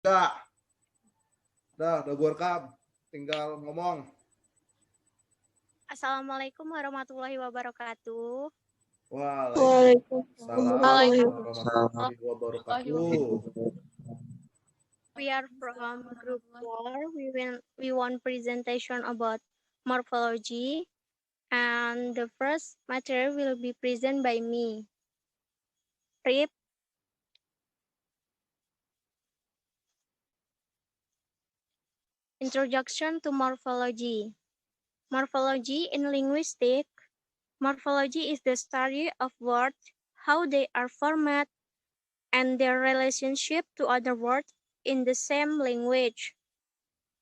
Udah gue rekam. Tinggal ngomong. Assalamualaikum warahmatullahi wabarakatuh. Waalaikumsalam warahmatullahi wabarakatuh. We are from Group 4. We want presentation about morphology, and the first material will be presented by me. Rip. Introduction to morphology. Morphology in linguistics. Morphology is the study of words, how they are formed, and their relationship to other words in the same language.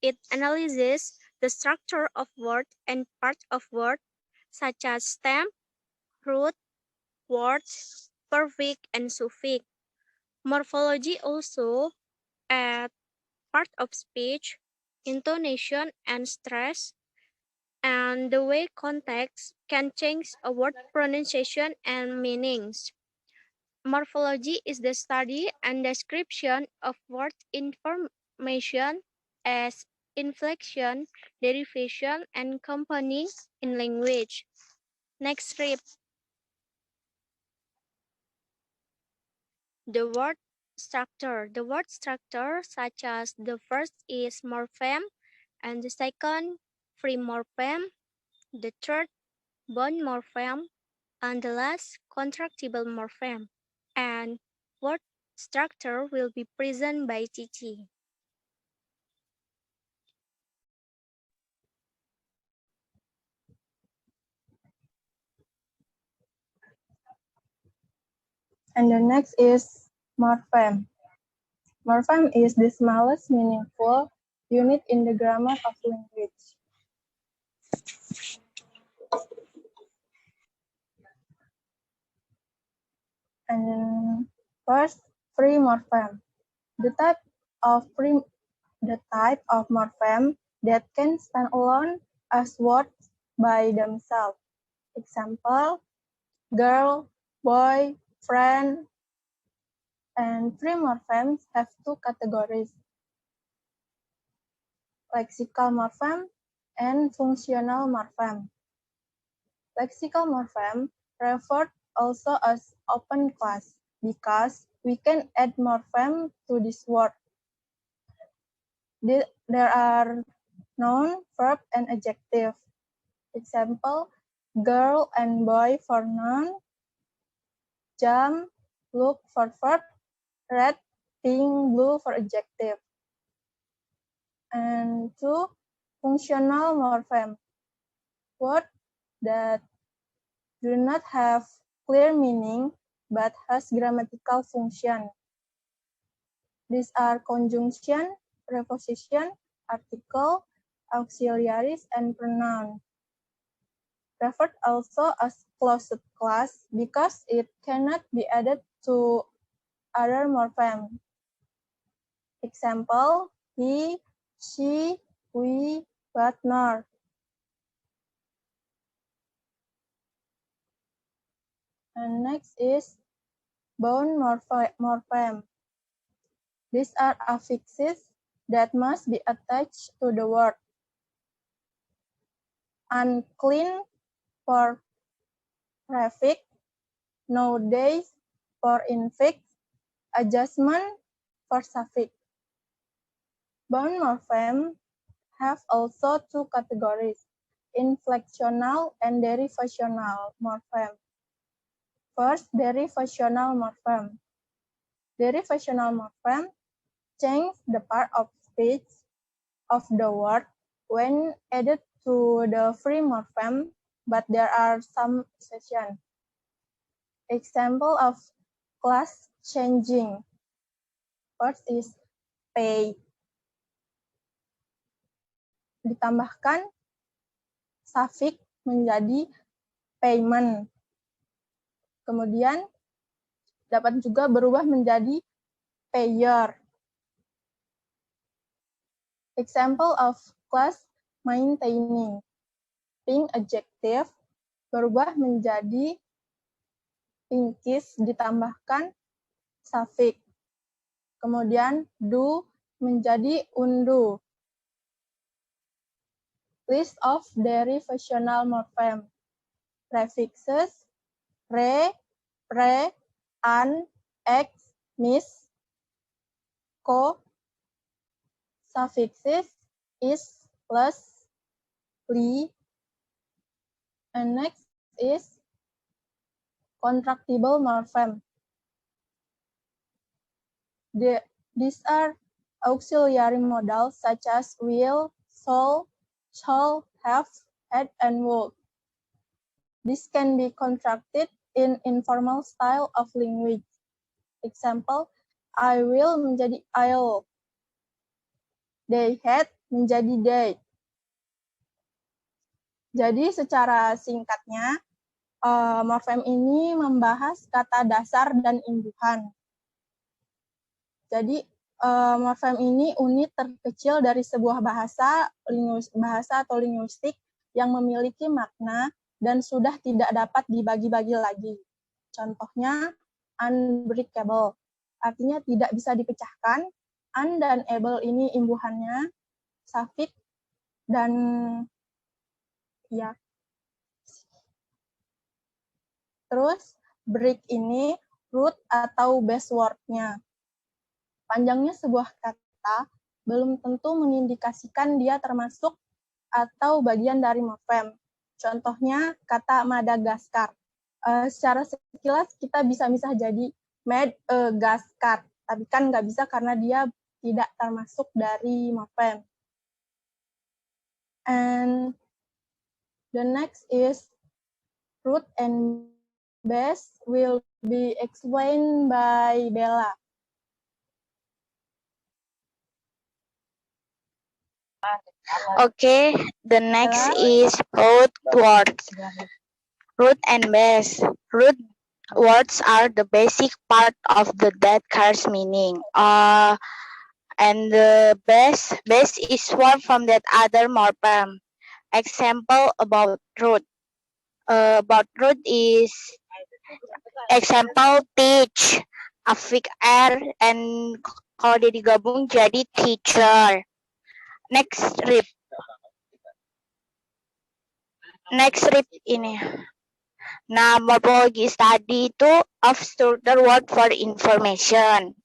It analyzes the structure of words and parts of words, such as stem, root, words, prefix, and suffix. Morphology also at part of speech, intonation, and stress, and the way context can change a word pronunciation and meanings. Morphology is the study and description of word information as inflection, derivation, and compounding in language. Next, Rip. The word structure. The word structure, such as the first is morpheme, and the second free morpheme, the third bond morpheme, and the last contractible morpheme. And word structure will be presented by Cici. And the next is morpheme. Morpheme is the smallest meaningful unit in the grammar of language. And then first, free morpheme. The type of morpheme that can stand alone as words by themselves. Example, girl, boy, friend. And free morphemes have two categories, lexical morpheme and functional morpheme. Lexical morpheme referred also as open class because we can add morpheme to this word. There are noun, verb, and adjective. Example, girl and boy for noun, jump, look for verb, red, pink, blue for adjective. And two, functional morpheme, word that do not have clear meaning but has grammatical function. These are conjunction, preposition, article, auxiliaries, and pronoun. Referred also as closed class because it cannot be added to other morpheme. Example, he, she, we, but, nor. And next is bound morpheme. These are affixes that must be attached to the word. Unclean for prefix, nowadays for infix, adjustment for suffix. Bound morpheme have also two categories, inflectional and derivational morpheme. First, derivational morpheme. Derivational morpheme change the part of speech of the word when added to the free morpheme, but there are some exceptions. Example of class changing. First is pay. Ditambahkan suffix menjadi payment. Kemudian dapat juga berubah menjadi payer. Example of class maintaining. Pink adjective berubah menjadi pinkish ditambahkan suffix. Kemudian do menjadi undu. List of derivational morphem. Prefixes re, pre, an, ex, mis, ko. Suffixes is, plus, li. And next is contractible morphem. These are auxiliary modals such as will, shall, have, had, and would. This can be contracted in informal style of language. Example, I will menjadi I'll. They had menjadi they. Jadi secara singkatnya, morfem ini membahas kata dasar dan imbuhan. Jadi morfem ini unit terkecil dari sebuah bahasa atau linguistik yang memiliki makna dan sudah tidak dapat dibagi-bagi lagi. Contohnya unbreakable, artinya tidak bisa dipecahkan. Un dan able ini imbuhannya, suffix dan ya. Terus break ini root atau base word-nya. Panjangnya sebuah kata belum tentu mengindikasikan dia termasuk atau bagian dari morfem. Contohnya kata Madagaskar. Secara sekilas kita bisa jadi Madagaskar, tapi kan nggak bisa karena dia tidak termasuk dari morfem. And the next is root and base will be explained by Bella. Okay, the next is root words. Root and base. Root words are the basic part of that car's meaning. And the base is formed from that other morphem. Example about root. About root is example teach, affix r, and kalau dia digabung jadi teacher. Next rip ini. Nah, morphology study itu of structure word for information.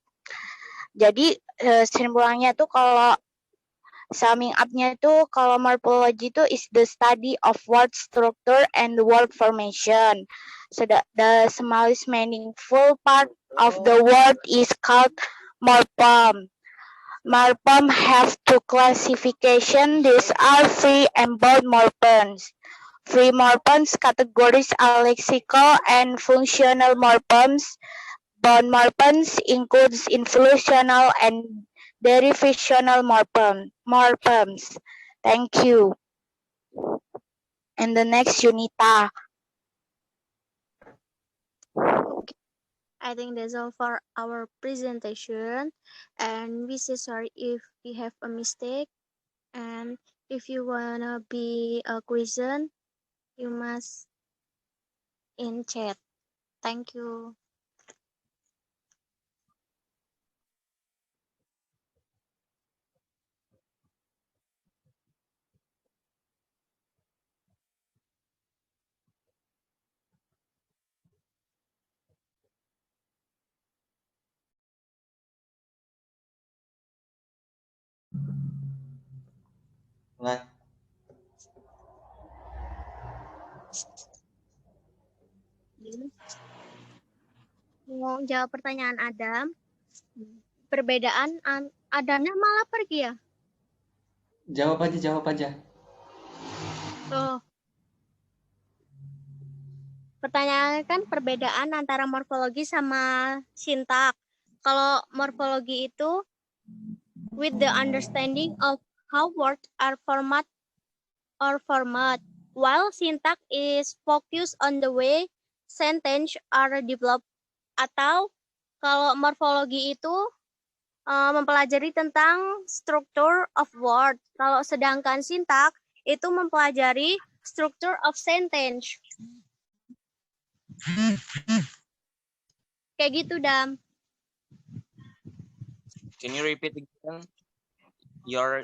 Jadi kesimpulannya tuh kalau summing up-nya itu kalau morphology itu is the study of word structure and word formation. So the smallest meaningful part of the word is called morphem. Morphem have two classification. These are free and bound morphems. Free morphems categories are lexical and functional morphems. Bound morphems includes inflectional and derivational morphems. Thank you. And the next, Yunita. I think that's all for our presentation, and we say sorry if we have a mistake. And if you wanna be a question, you must in chat. Thank you. Mau jawab pertanyaan Adam. Perbedaan Adamnya malah pergi ya? Jawab aja. Oh. Pertanyaannya kan perbedaan antara morfologi sama sintak. Kalau morfologi itu with the understanding of how words are format, while syntax is focused on the way sentence are developed. Atau kalau morfologi itu mempelajari tentang structure of word. Kalau sedangkan sintak itu mempelajari structure of sentence. Kayak gitu, Dam. Can you repeat again? Your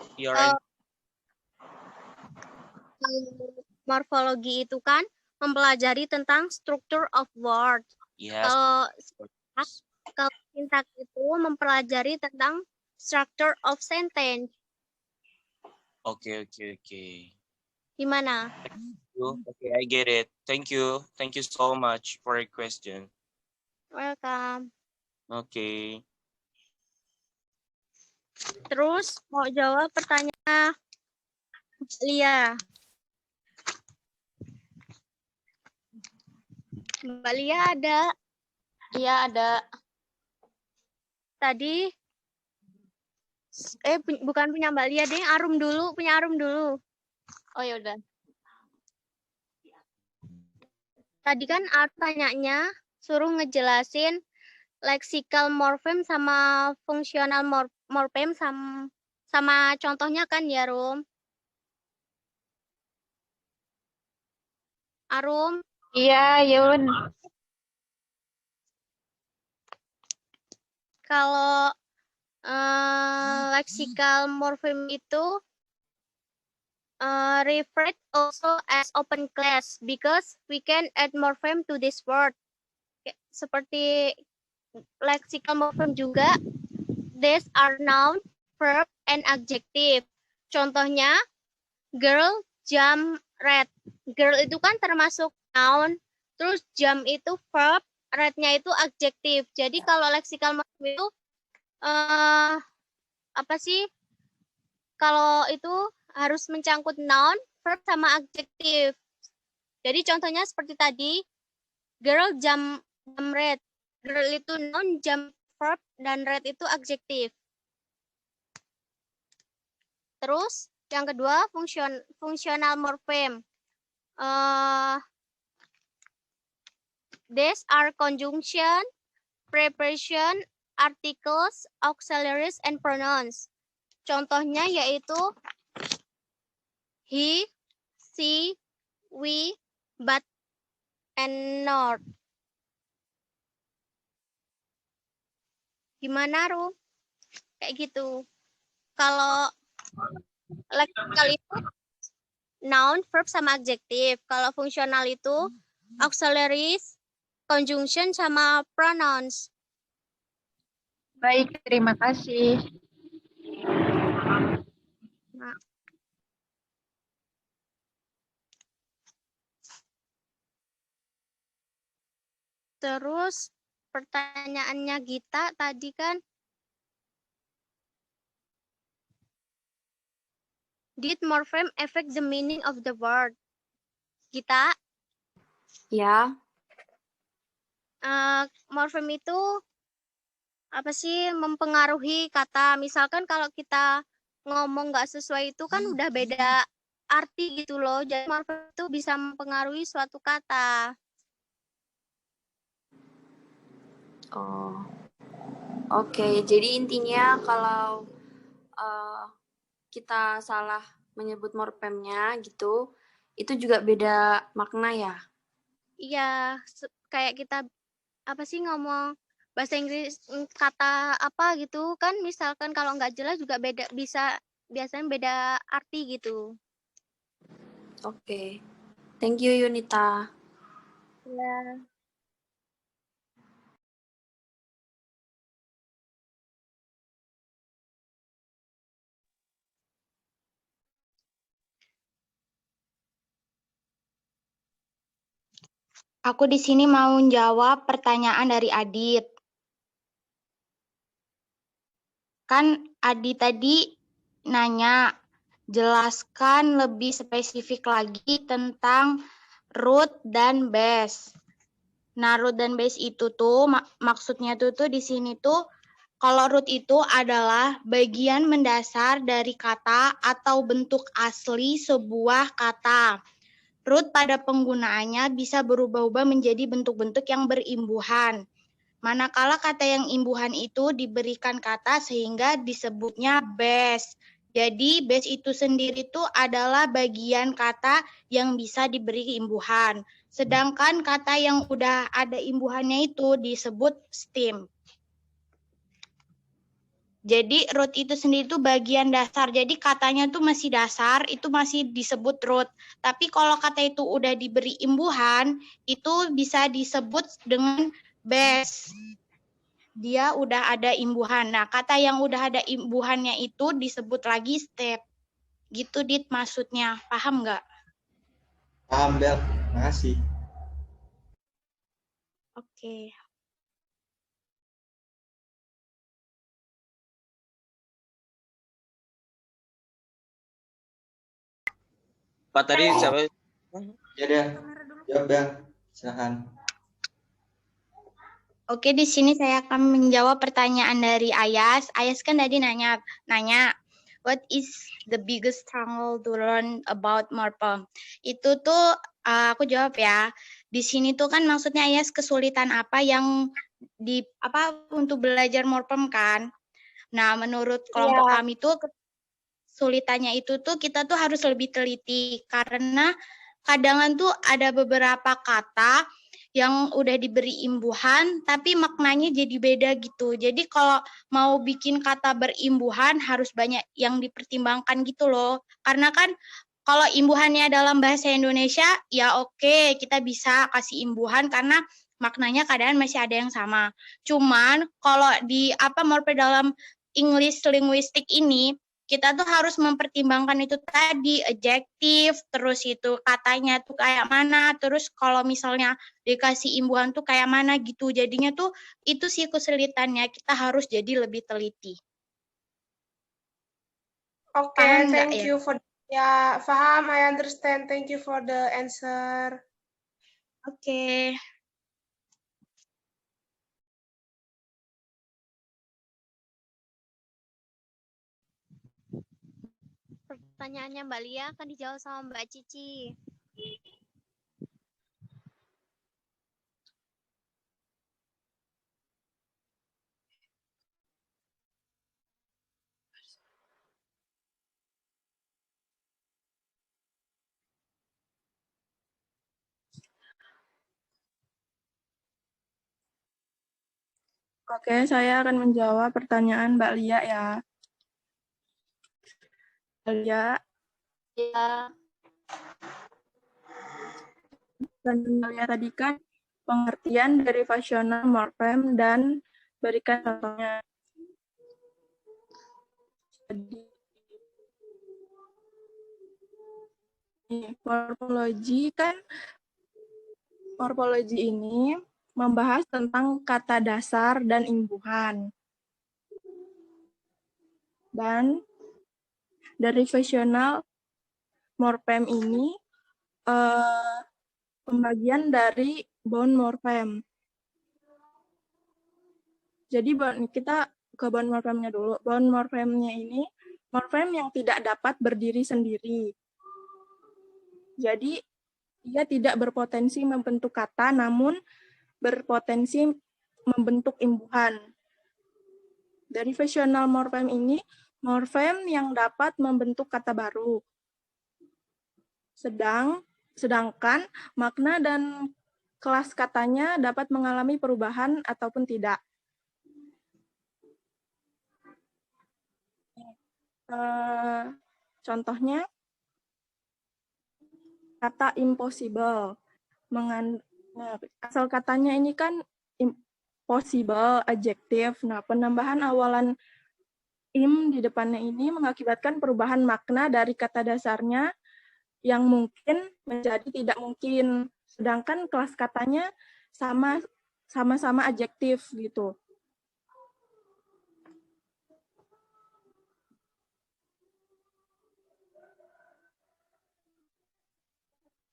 Kalau morfologi itu kan mempelajari tentang structure of word. yes. Kalau sintak itu mempelajari tentang structure of sentence. Okay. Gimana? Okay, I get it. Thank you so much for your question. Welcome. Okay. Terus mau jawab pertanyaan Mbak Lia. Mbak Lia ada? Iya, ada. Tadi bukan punya Mbak Lia deh, Arum dulu, punya Arum dulu. Oh ya udah. Tadi kan tanyanya suruh ngejelasin lexical morpheme sama fungsional morpheme sama contohnya kan ya, Rum? Arum? Iya, Yun. Kalau lexical morpheme itu referred also as open class because we can add morpheme to this word. Seperti lexical morpheme juga, these are noun, verb, and adjective. Contohnya, girl, jump, red. Girl itu kan termasuk noun, terus jump itu verb, red-nya itu adjective. Jadi kalau lexical morpheme itu apa sih? Kalau itu harus mencangkut noun, verb, sama adjective. Jadi contohnya seperti tadi, girl jump red. Girl itu noun, jump verb, dan red itu adjective. Terus yang kedua fungsional morpheme. These are conjunction, preposition, articles, auxiliaries, and pronouns. Contohnya yaitu he, she, we, but, and not. Gimana, Ru? Kayak gitu. Kalau lexical itu noun, verb, sama adjective. Kalau fungsional itu auxiliaries, conjunction, sama pronouns. Baik, terima kasih. Nah. Terus pertanyaannya Gita tadi kan, did morpheme affect the meaning of the word? Gita? Ya. Morpheme itu apa sih mempengaruhi kata? Misalkan kalau kita ngomong nggak sesuai itu kan udah beda arti gitu loh. Jadi morpheme itu bisa mempengaruhi suatu kata. Oh, oke. Jadi intinya kalau kita salah menyebut morfemnya gitu, itu juga beda makna ya? Iya, kayak kita apa sih ngomong bahasa Inggris kata apa gitu kan, misalkan kalau nggak jelas juga beda, biasanya beda arti gitu. Oke. Thank you, Yunita. Ya. Aku di sini mau jawab pertanyaan dari Adit. Kan Adit tadi nanya, jelaskan lebih spesifik lagi tentang root dan base. Nah, root dan base itu tuh maksudnya tuh di sini tuh kalau root itu adalah bagian mendasar dari kata atau bentuk asli sebuah kata. Root pada penggunaannya bisa berubah-ubah menjadi bentuk-bentuk yang berimbuhan. Manakala kata yang imbuhan itu diberikan kata sehingga disebutnya base. Jadi base itu sendiri itu adalah bagian kata yang bisa diberi imbuhan. Sedangkan kata yang udah ada imbuhannya itu disebut stem. Jadi root itu sendiri itu bagian dasar. Jadi katanya tuh masih dasar, itu masih disebut root. Tapi kalau kata itu udah diberi imbuhan, itu bisa disebut dengan base. Dia udah ada imbuhan. Nah, kata yang udah ada imbuhannya itu disebut lagi step. Gitu, Dit, maksudnya. Paham nggak? Paham, Bel. Makasih. Oke. Pak tadi siapa? Ya deh. Jawab, Bel. Silahkan. Oke, di sini saya akan menjawab pertanyaan dari Ayas. Ayas kan tadi nanya, what is the biggest struggle to learn about morphem? Itu tuh aku jawab ya. Di sini tuh kan maksudnya Ayas kesulitan apa yang untuk belajar morphem kan? Nah, menurut kelompok kami tuh kesulitannya itu tuh kita tuh harus lebih teliti karena kadang tuh ada beberapa kata yang udah diberi imbuhan tapi maknanya jadi beda gitu. Jadi kalau mau bikin kata berimbuhan harus banyak yang dipertimbangkan gitu loh. Karena kan kalau imbuhannya dalam bahasa Indonesia ya oke, kita bisa kasih imbuhan karena maknanya kadang masih ada yang sama. Cuman kalau di morphe dalam English linguistik ini kita tuh harus mempertimbangkan itu tadi adjektif, terus itu katanya tuh kayak mana, terus kalau misalnya dikasih imbuhan tuh kayak mana gitu. Jadinya tuh itu sih kesulitannya, kita harus jadi lebih teliti. Okay, Paham nggak thank ya? you for paham, I understand. Thank you for the answer. Oke. Pertanyaannya Mbak Lia akan dijawab sama Mbak Cici. Oke, saya akan menjawab pertanyaan Mbak Lia ya. Mbak Lia, Ya. dan Mbak Lia tadi kan pengertian derivational morphem dan berikan contohnya. Jadi, morfologi ini membahas tentang kata dasar dan imbuhan. Dan derivational morphem ini pembagian dari bound morphem. Jadi kita ke bound morphemnya dulu. Bound morphemnya ini morphem yang tidak dapat berdiri sendiri. Jadi ia tidak berpotensi membentuk kata, namun berpotensi membentuk imbuhan. Derivational morphem ini morfem yang dapat membentuk kata baru. Sedangkan makna dan kelas katanya dapat mengalami perubahan ataupun tidak. Contohnya, kata impossible. Asal katanya ini kan possible, adjektif. Nah, penambahan awalan im di depannya ini mengakibatkan perubahan makna dari kata dasarnya yang mungkin menjadi tidak mungkin. Sedangkan kelas katanya sama-sama adjektif gitu.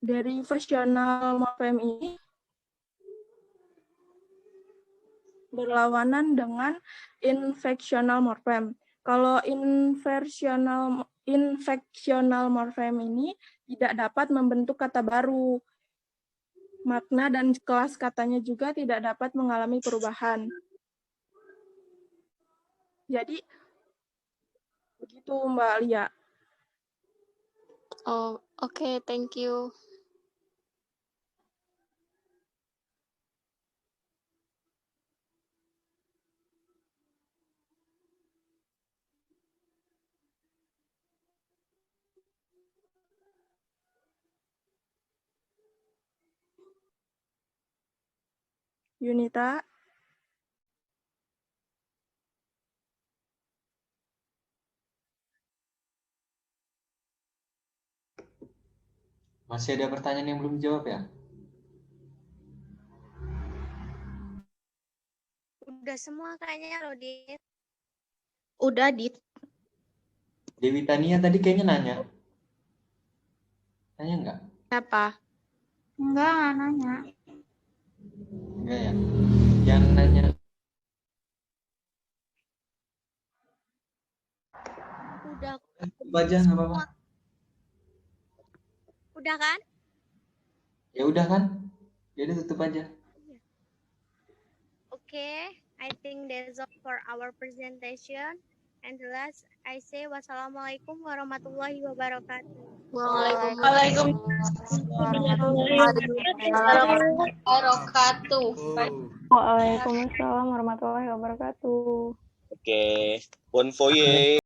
Derivational morphem ini berlawanan dengan inflectional morphem. Kalau inflectional morphem ini tidak dapat membentuk kata baru. Makna dan kelas katanya juga tidak dapat mengalami perubahan. Jadi, begitu Mbak Lia. Oh, oke, thank you. Yunita. Masih ada pertanyaan yang belum dijawab ya? Udah semua kayaknya loh, Dit. Udah, Dit. Dewi Tania tadi kayaknya nanya. Nanya nggak? Apa? Enggak nanya. Enggak ya? Yang nanya. Udah. Tutup aja, nggak apa-apa. Udah kan? Ya udah kan? Jadi tutup aja. Okay, I think that's all for our presentation. And the last, I say wassalamualaikum warahmatullahi wabarakatuh. Waalaikumsalam warahmatullahi wabarakatuh. Waalaikumsalam warahmatullahi wabarakatuh. Oke. Bon voyage.